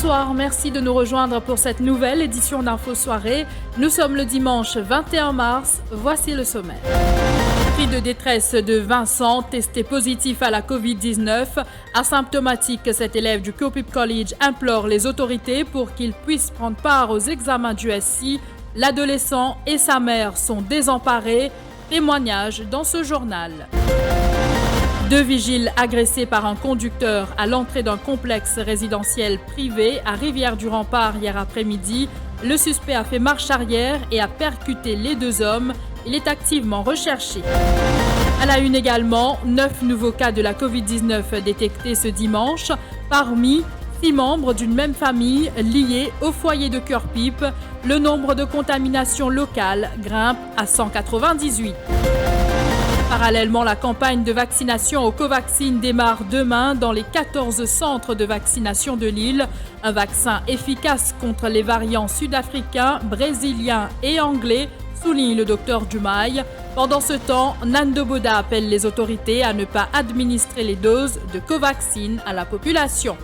Bonsoir, merci de nous rejoindre pour cette nouvelle édition d'Info Soirée. Nous sommes le dimanche 21 mars, voici le sommaire. Cri de détresse de Vincent, testé positif à la Covid-19. Asymptomatique, cet élève du Copip College implore les autorités pour qu'il puisse prendre part aux examens du SI. L'adolescent et sa mère sont désemparés. Témoignage dans ce journal. 2 vigiles agressés par un conducteur à l'entrée d'un complexe résidentiel privé à Rivière-du-Rempart hier après-midi. Le suspect a fait marche arrière et a percuté les 2 hommes. Il est activement recherché. À la une également, 9 nouveaux cas de la Covid-19 détectés ce dimanche, parmi 6 membres d'une même famille liés au foyer de Cœur-Pipe. Le nombre de contaminations locales grimpe à 198. Parallèlement, la campagne de vaccination au Covaxin démarre demain dans les 14 centres de vaccination de l'île. Un vaccin efficace contre les variants sud-africains, brésiliens et anglais, souligne le docteur Dumail. Pendant ce temps, Nando Boda appelle les autorités à ne pas administrer les doses de Covaxin à la population.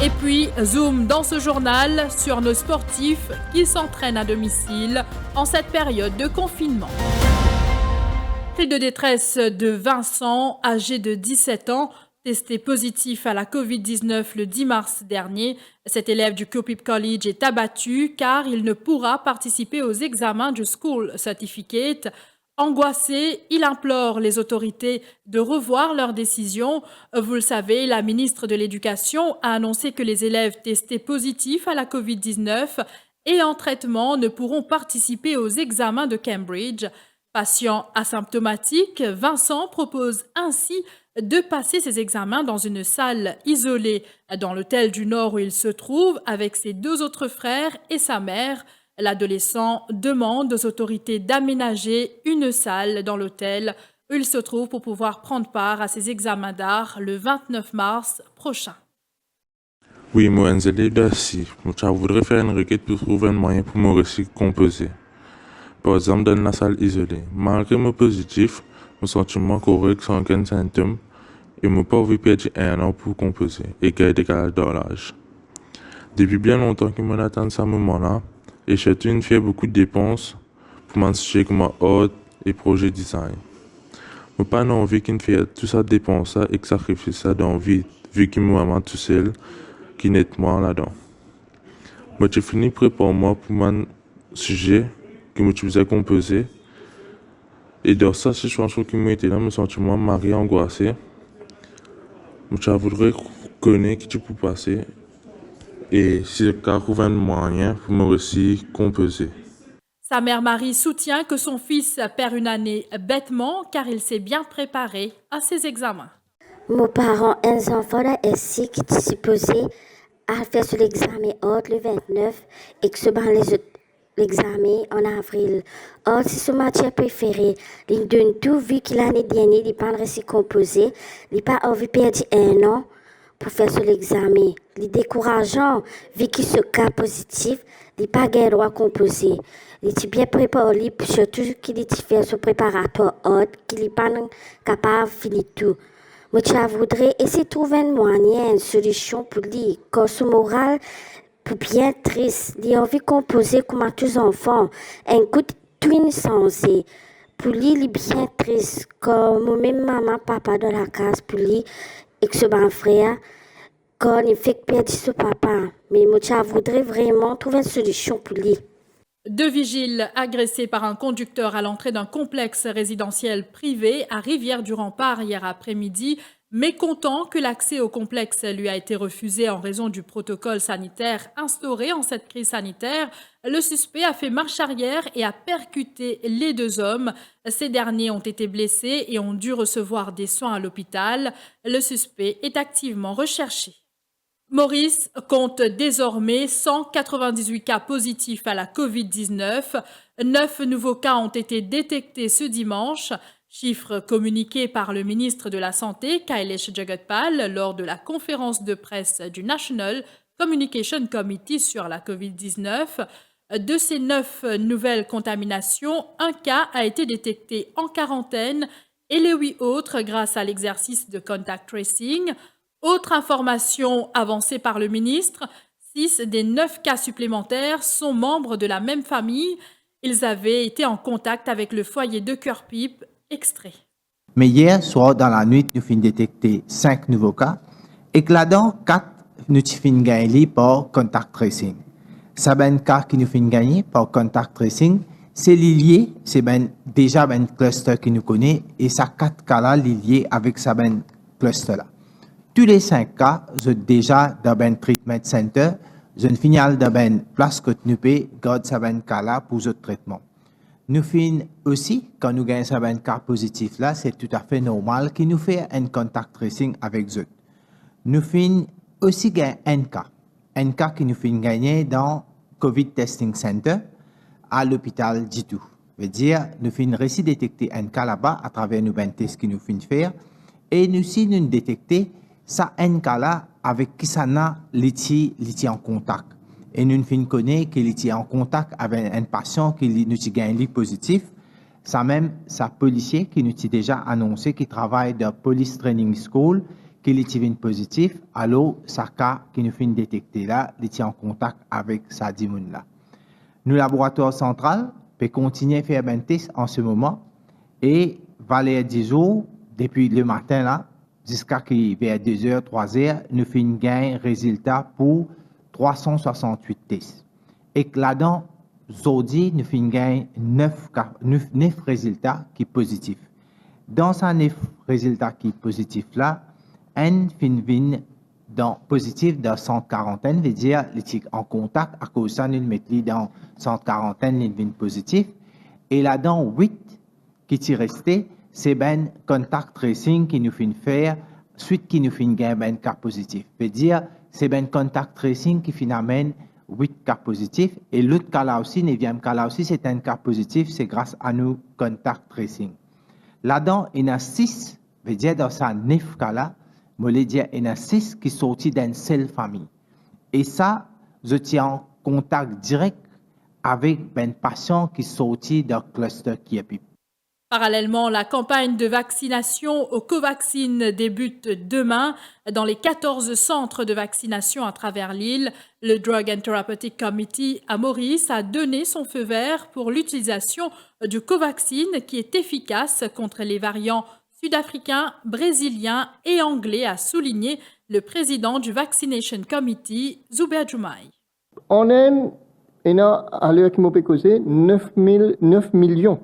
Et puis, zoom dans ce journal sur nos sportifs qui s'entraînent à domicile en cette période de confinement. Cri de détresse de Vincent, âgé de 17 ans, testé positif à la Covid-19 le 10 mars dernier. Cet élève du Copip College est abattu car il ne pourra participer aux examens du School Certificate. Angoissé, il implore les autorités de revoir leur décision. Vous le savez, la ministre de l'Éducation a annoncé que les élèves testés positifs à la Covid-19 et en traitement ne pourront participer aux examens de Cambridge. Patient asymptomatique, Vincent propose ainsi de passer ses examens dans une salle isolée dans l'hôtel du Nord où il se trouve avec ses 2 autres frères et sa mère. L'adolescent demande aux autorités d'aménager une salle dans l'hôtel où il se trouve pour pouvoir prendre part à ses examens d'art le 29 mars prochain. Oui, moi, un élève d'assez. Je voudrais faire une requête pour trouver un moyen pour me récit composer. Par exemple, dans la salle isolée. Malgré mon positif, mon sentiment correct sans aucun symptôme, et mon pas envie perdre 1 an pour composer et garder décalage dans l'âge. Depuis bien longtemps que m'en attend ce moment-là, et j'ai fait beaucoup de dépenses pour m'enseigner comme art et projet design. Je n'ai pas envie qu'il fait tout ça dépenser et que sacrifier ça d'envie, vu que moi, maman tout seul, qui n'est moi là-dedans. Moi, j'ai fini préparer moi pour mon sujet que je faisais composer. Et dans ça, si je pense que moi était là, me sentais moi marié, angoissé. Je voudrais connaître qui tu peux passer. Et si le cas trouve un moyen pour me aussi composer. Sa mère Marie soutient que son fils perd une année bêtement car il s'est bien préparé à ses examens. Mes parents et les enfants là ici qui sont supposés à faire sur l'examen le 29 et que se ban l'examen en avril. Or, c'est son matière préférée. Il donne tout vu que l'année dernière, il n'a pas réussi à composer. Il n'a pas envie de perdre 1 an pour faire sur l'examen. Il est décourageant vu qu'il se cas positif. Il n'a pas le droit à composer. Il est bien préparé, surtout qu'il est fait son préparatoire haute, qu'il n'est pas capable de finir tout. Moi, je voudrais essayer de trouver un moyen, une solution pour lui. Quand son moral pour bien triste, il a envie de composer comme à tous les enfants. Un coup de twin sensé. Pour lui, il est bien triste. Comme même maman, papa dans la case, pour lui, et que ce bon frère, quand il fait perdre son papa. Mais moi, je voudrais vraiment trouver une solution pour lui. 2 vigiles agressés par un conducteur à l'entrée d'un complexe résidentiel privé à Rivière-du-Rempart hier après-midi. Mécontent que l'accès au complexe lui a été refusé en raison du protocole sanitaire instauré en cette crise sanitaire, le suspect a fait marche arrière et a percuté les 2 hommes. Ces derniers ont été blessés et ont dû recevoir des soins à l'hôpital. Le suspect est activement recherché. Maurice compte désormais 198 cas positifs à la Covid-19. 9 nouveaux cas ont été détectés ce dimanche. Chiffre communiqué par le ministre de la Santé, Kailesh Jagatpal, lors de la conférence de presse du National Communication Committee sur la Covid-19. De ces 9 nouvelles contaminations, 1 cas a été détecté en quarantaine et les 8 autres grâce à l'exercice de contact tracing. Autre information avancée par le ministre, 6 des 9 cas supplémentaires sont membres de la même famille. Ils avaient été en contact avec le foyer de Cœur-Pipe. Extrait. Mais hier soir, dans la nuit, nous avons détecté 5 nouveaux cas et que là-dedans, 4 nous avons gagné par contact tracing. Ça ben cas qui nous avons gagné par contact tracing, c'est lié, c'est ben déjà un cluster qui nous connaît et ça 4 cas là liés avec ça ben cluster là. Tous les 5 cas sont déjà dans un treatment center, je finis dans une place que nous pouvons garder ça ben cas là pour ce traitement. Nous faisons aussi, quand nous gagnons un cas positif là, c'est tout à fait normal qu'il nous fait un contact tracing avec eux. Nous faisons aussi gagner un cas qui nous fait gagner dans COVID Testing Center à l'hôpital Djitou. Veut dire, nous faisons réussi détecter un cas là-bas à travers nos tests que nous faisons faire et nous aussi nous détecter ça un cas là avec qui ça n'a l'étier en contact. Et nous connaissons qu'il était en contact avec un patient qui nous a gagné positif. Ça même, ça policier qui nous a déjà annoncé qu'il travaille dans Police Training School, qu'il était positif. Alors, ça cas qui nous fait détecter là, il était en contact avec sa dimoun là. Nous, laboratoire central, peut continuer à faire un test en ce moment. Et, vers 10 jours, depuis le matin là, jusqu'à vers 2 heures, 3 heures, nous faisons un résultat pour 368 tests. Et que là-dedans, aujourd'hui, nous faisons 9 résultats qui sont positifs. Dans ces 9 résultats qui sont positifs là, un fin positif dans 140, veut dire qu'il est en contact, à cause de ça, nous le mettons dans 140, il vient positif. Et là-dedans, 8 qui sont restés, c'est ben contact tracing qui nous fait faire, suite qui nous fait gagner ben cas positif. Veut dire, c'est ben contact tracing qui finalement 8 cas positifs. Et l'autre cas là aussi, 9e cas là aussi, c'est un cas positif, c'est grâce à nous contact tracing. Là-dedans, il y en a 6, veut dire dans ces 9 cas là, je veux dire, il y en a 6 qui sont sortis d'une seule famille. Et ça, je tiens en contact direct avec un patient qui est sorti d'un cluster qui est pipe. Parallèlement, la campagne de vaccination au Covaxin débute demain dans les 14 centres de vaccination à travers l'île. Le Drug and Therapeutic Committee à Maurice a donné son feu vert pour l'utilisation du Covaxin qui est efficace contre les variants sud-africains, brésiliens et anglais, a souligné le président du Vaccination Committee, Zuber Jumai. On a, à l'heure qui m'a causé, 9 millions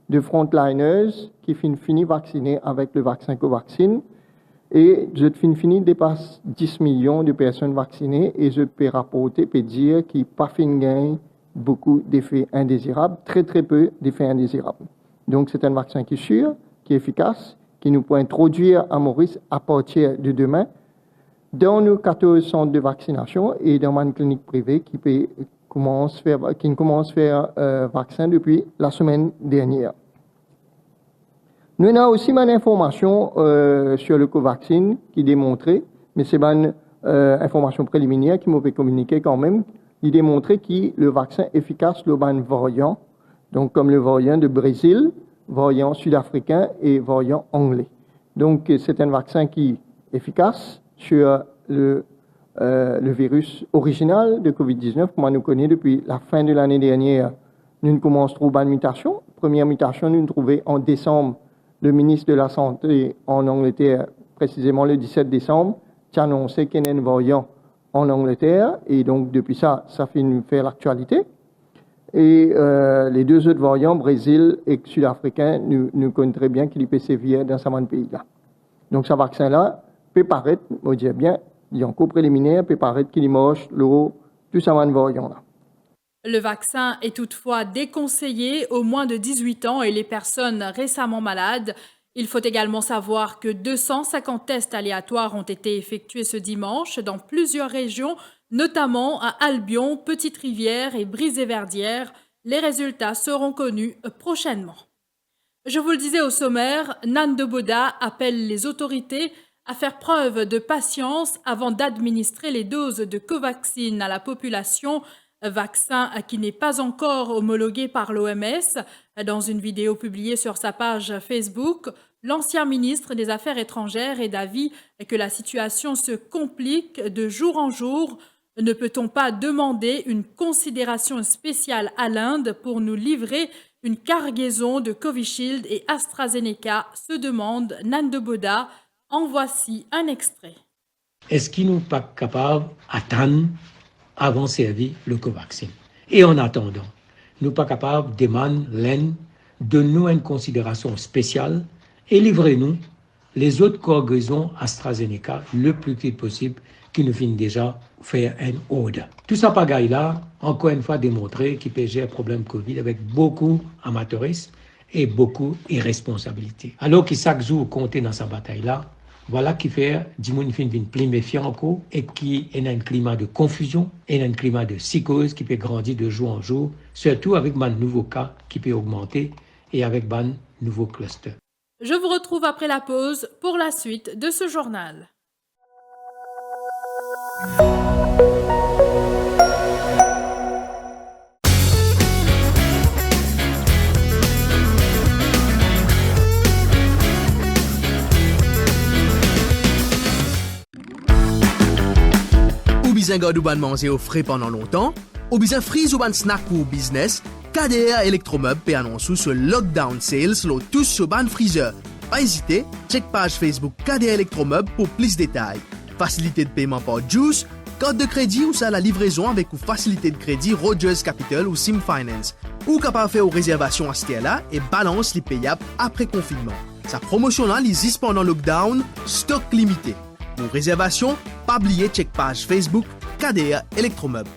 de frontliners qui finissent vaccinés avec le vaccin Covaxin. Et je fini dépasse 10 millions de personnes vaccinées et je peux rapporter, peut dire qu'il n'y a pas fin beaucoup d'effets indésirables, très peu d'effets indésirables. Donc c'est un vaccin qui est sûr, qui est efficace, qui nous peut introduire à Maurice à partir de demain dans nos 14 centres de vaccination et dans une clinique privée qui commence à faire vaccin depuis la semaine dernière. Nous avons aussi une information sur le Covaxin qui démontrait, mais c'est une information préliminaire qui m'a communiqué quand même, qui démontrait que le vaccin est efficace le variant, donc comme le variant de Brésil, variant sud-africain et variant anglais. Donc c'est un vaccin qui est efficace sur le virus original de COVID-19, comme nous connaissons depuis la fin de l'année dernière. Nous commençons à trouver une mutation. Première mutation, nous trouvons en décembre. Le ministre de la Santé en Angleterre, précisément le 17 décembre, a annoncé qu'il y a un variant en Angleterre. Et donc, depuis ça finit faire l'actualité. Et les deux autres variants, Brésil et sud-africain, nous connaissons très bien qu'il peut sévir dans ce pays-là. Donc, ce vaccin-là peut paraître, on dirait bien, il est encore préliminaire, peut paraître qu'il est moche, tout ça variant-là. Le vaccin est toutefois déconseillé aux moins de 18 ans et les personnes récemment malades. Il faut également savoir que 250 tests aléatoires ont été effectués ce dimanche dans plusieurs régions, notamment à Albion, Petite-Rivière et Brisé-Verdière. Les résultats seront connus prochainement. Je vous le disais au sommaire, Nando Boda appelle les autorités à faire preuve de patience avant d'administrer les doses de Covaxin à la population. Vaccin qui n'est pas encore homologué par l'OMS. Dans une vidéo publiée sur sa page Facebook, l'ancien ministre des Affaires étrangères est d'avis que la situation se complique de jour en jour. Ne peut-on pas demander une considération spéciale à l'Inde pour nous livrer une cargaison de Covishield et AstraZeneca, se demande Nando Boda. En voici un extrait. Est-ce qu'ils n'ont pas capables d'attendre avant de servir le Covaxin? Et en attendant, nous pas capables de demander l'Inde de nous une considération spéciale et livrez-nous les autres cargaisons AstraZeneca le plus vite possible qui nous finissent déjà faire un ordre. Tout ça pagaille là, encore une fois démontré qu'il peut gérer le problème Covid avec beaucoup d'amateurisme et beaucoup d'irresponsabilité. Alors que chaque jour comptait dans sa bataille là, voilà qui fait du monde fin plus méfiant encore et qui est dans un climat de confusion et dans un climat de psychose qui peut grandir de jour en jour, surtout avec un nouveau cas qui peut augmenter et avec un nouveau cluster. Je vous retrouve après la pause pour la suite de ce journal. Ou bien garder ou ban manger au frais pendant longtemps, ou bien freeze ou ban snack pour business, KDR Electromeubles peut annoncer ce lockdown sales lo tous sur ban freezer. Pas hésiter, check page Facebook KDR Electromeubles pour plus de détails. Facilité de paiement par Juice, carte de crédit ou ça la livraison avec ou facilité de crédit Rogers Capital ou Sim Finance. Ou capable faire aux réservations à ce là et balance les payables après confinement. Sa promotion là existe pendant lockdown, stock limité. Pour réservation, pas oublier check page Facebook KDR Electromeubles.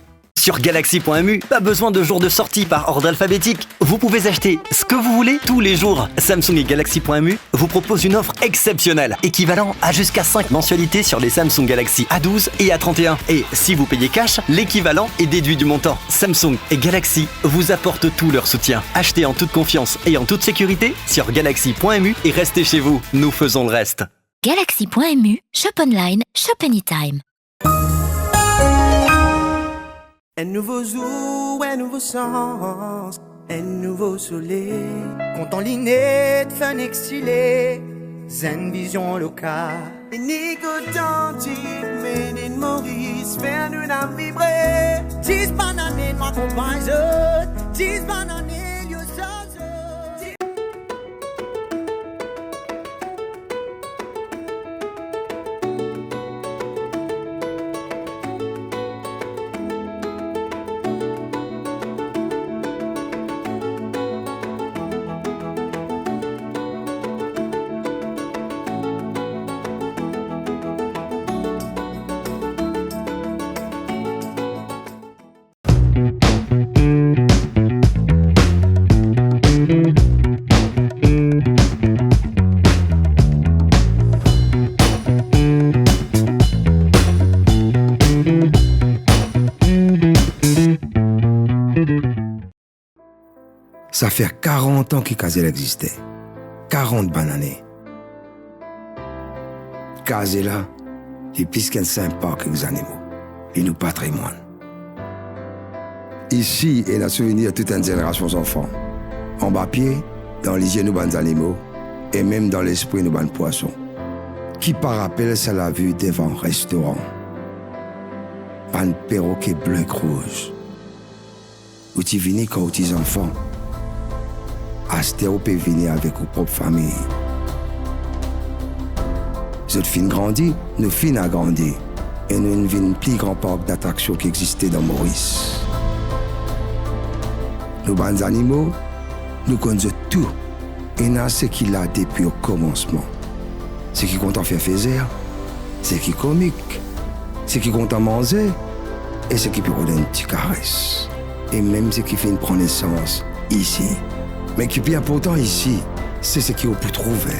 Sur Galaxy.mu, pas besoin de jours de sortie par ordre alphabétique. Vous pouvez acheter ce que vous voulez tous les jours. Samsung et Galaxy.mu vous proposent une offre exceptionnelle, équivalent à jusqu'à 5 mensualités sur les Samsung Galaxy A12 et A31. Et si vous payez cash, l'équivalent est déduit du montant. Samsung et Galaxy vous apportent tout leur soutien. Achetez en toute confiance et en toute sécurité sur Galaxy.mu et restez chez vous. Nous faisons le reste. Galaxy.mu, shop online, shop anytime. Un nouveau jour, un nouveau sens, un nouveau soleil. Compte en ligne, fun exilé, zen vision locale. Et Nico Tanti, made in Maurice, faire nous la vibrer. 10 bananes, ma compagnie, 10 bananes, you Ça fait 40 ans que Kazel existait. 40 bonnes années. Kazel là, est plus qu'un simple parc que les animaux. Et nous patrimoine. Ici est le souvenir de toute une génération d'enfants. En bas pied, dans les yeux de nos animaux, et même dans l'esprit de nos poissons. Qui par rappel, ça l'a vu devant un restaurant. Un perroquet bleu rouge. Où tu venais quand tu es enfant. Astéo peut venir avec vos propres familles. Cette fin grandit, nous fin a grandi. Et nous avons un plus grand parc d'attractions qui existait dans Maurice. Nos bons animaux, nous connaissons tout. Et nous ce qu'il a depuis au commencement. Ce qui compte en faire faire, ce qui est comique, ce qui compte en manger, et ce qui peut donner une petite caresse. Et même ce qui fait une prendre naissance ici. Mais qui est bien important ici, c'est ce qu'on peut trouver,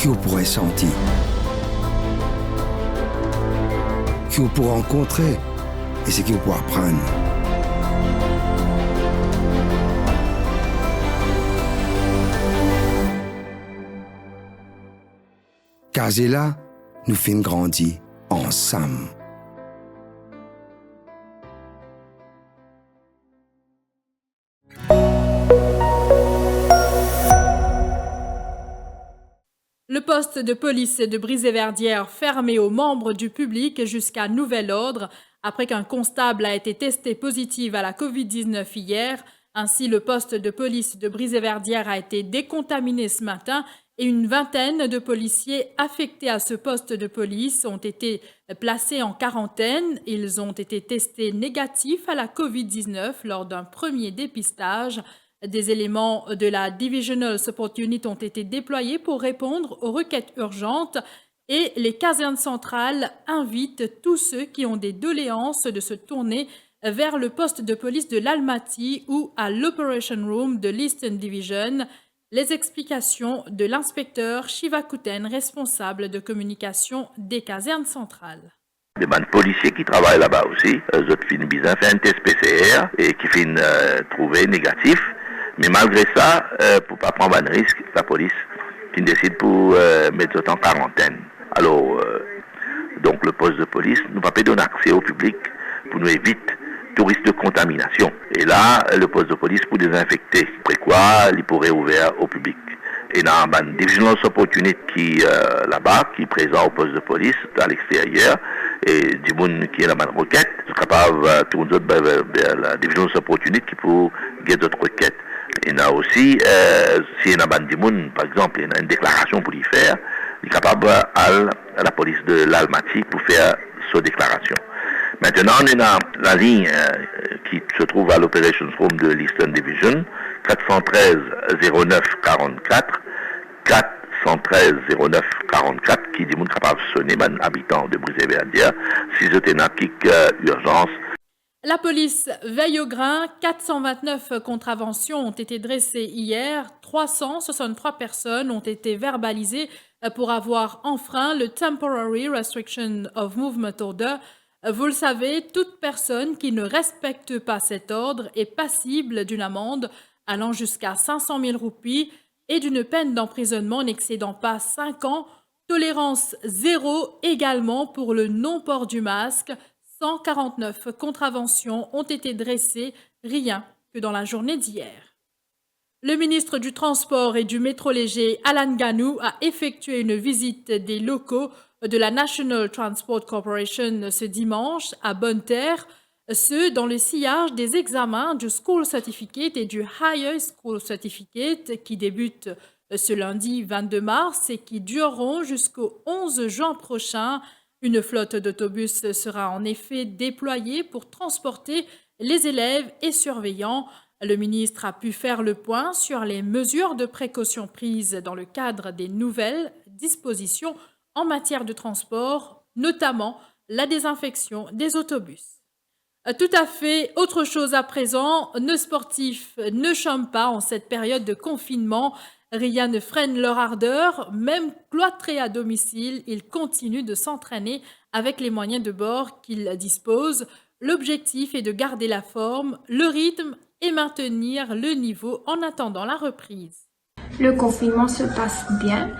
qu'on pourrait sentir, qu'on peut rencontrer et ce qu'on peut apprendre. Kazela nous fait grandir ensemble. Le poste de police de Brisé-Verdière fermé aux membres du public jusqu'à nouvel ordre après qu'un constable a été testé positif à la COVID-19 hier. Ainsi, le poste de police de Brisé-Verdière a été décontaminé ce matin et une vingtaine de policiers affectés à ce poste de police ont été placés en quarantaine. Ils ont été testés négatifs à la COVID-19 lors d'un premier dépistage. Des éléments de la Divisional Support Unit ont été déployés pour répondre aux requêtes urgentes et les casernes centrales invitent tous ceux qui ont des doléances de se tourner vers le poste de police de l'Almaty ou à l'Operation Room de l'Eastern Division. Les explications de l'inspecteur Shiva Kuten, responsable de communication des casernes centrales. Des bandes policiers qui travaillent là-bas aussi, eux autres finissent bien faire un test PCR et qui finissent trouver négatif. Mais malgré ça, pour pas prendre un risque, la police qui décide pour mettre en quarantaine. Alors, donc le poste de police nous va pas donner accès au public pour nous éviter tout risque de contamination. Et là, le poste de police pour désinfecter. Après quoi, il pourrait ouvrir au public. Et dans la Divisional Support Unit qui là-bas, qui est présent au poste de police à l'extérieur, et du monde qui est la bonne requête, c'est capable de tourner vers la Divisional Support Unit qui peut gagner d'autres requêtes. Il y a aussi, s'il y a un monde, par exemple, il y a une déclaration pour y faire, il est capable à la police de l'Almaty pour faire sa déclaration. Maintenant, on a la ligne qui se trouve à l'Operations Room de l'Eastern Division, 413 09 44, 413 09 44, qui dit monde capable de sonner un habitant de Brisé-Verdière, si c'était une urgence. La police veille au grain, 429 contraventions ont été dressées hier, 363 personnes ont été verbalisées pour avoir enfreint le Temporary Restriction of Movement Order. Vous le savez, toute personne qui ne respecte pas cet ordre est passible d'une amende allant jusqu'à 500 000 roupies et d'une peine d'emprisonnement n'excédant pas 5 ans. Tolérance zéro également pour le non-port du masque. 149 contraventions ont été dressées, rien que dans la journée d'hier. Le ministre du Transport et du Métro léger, Alan Ganou, a effectué une visite des locaux de la National Transport Corporation ce dimanche à Bonne-Terre, ce dans le sillage des examens du School Certificate et du Higher School Certificate qui débutent ce lundi 22 mars et qui dureront jusqu'au 11 juin prochain. Une flotte d'autobus sera en effet déployée pour transporter les élèves et surveillants. Le ministre a pu faire le point sur les mesures de précaution prises dans le cadre des nouvelles dispositions en matière de transport, notamment la désinfection des autobus. Tout à fait autre chose à présent, nos sportifs ne chôment pas en cette période de confinement. Rien ne freine leur ardeur, même cloîtrés à domicile, ils continuent de s'entraîner avec les moyens de bord qu'ils disposent. L'objectif est de garder la forme, le rythme et maintenir le niveau en attendant la reprise. Le confinement se passe bien.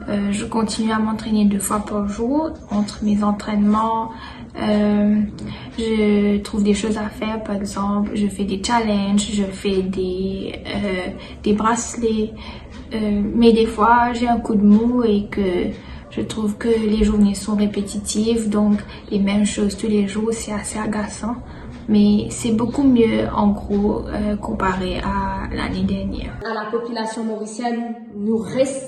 Je continue à m'entraîner 2 fois par jour. Entre mes entraînements, je trouve des choses à faire. Par exemple, je fais des challenges, je fais des bracelets. Mais des fois, j'ai un coup de mou et que je trouve que les journées sont répétitives. Donc, les mêmes choses tous les jours, c'est assez agaçant. Mais c'est beaucoup mieux, en gros, comparé à l'année dernière. À la population mauricienne, nous reste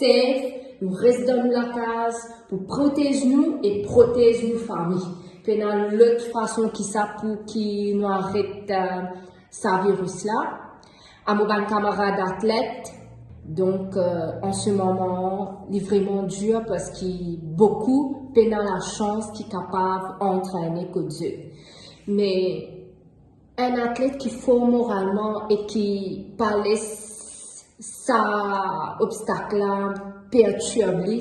safe, nous reste dans la case pour protéger nous et protéger nos familles. Puis dans l'autre façon qui nous arrête ce virus-là, à mon camarade athlète, donc en ce moment, il est vraiment dur parce qu'il beaucoup peine la chance qu'il est capable d'entraîner que Dieu. Mais un athlète qui faut moralement et qui pas laisse ça obstacle-là perturber,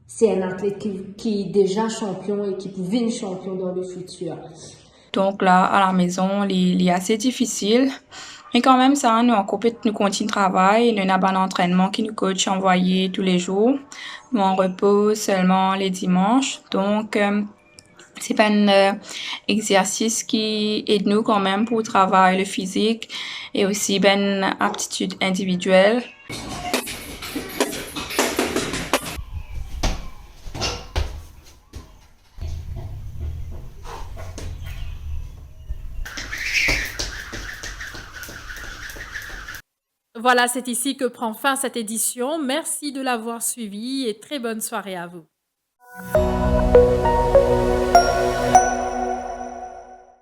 c'est un athlète qui est déjà champion et qui peut devenir champion dans le futur. Donc là, à la maison, il est assez difficile. Mais quand même, ça, nous continuons de travail. Nous avons un entraînement qui nous coach envoyé tous les jours. Nous on repose seulement les dimanches. Donc, c'est pas un exercice qui aide nous quand même pour travailler le physique et aussi une aptitude individuelle. Voilà, c'est ici que prend fin cette édition. Merci de l'avoir suivi et très bonne soirée à vous.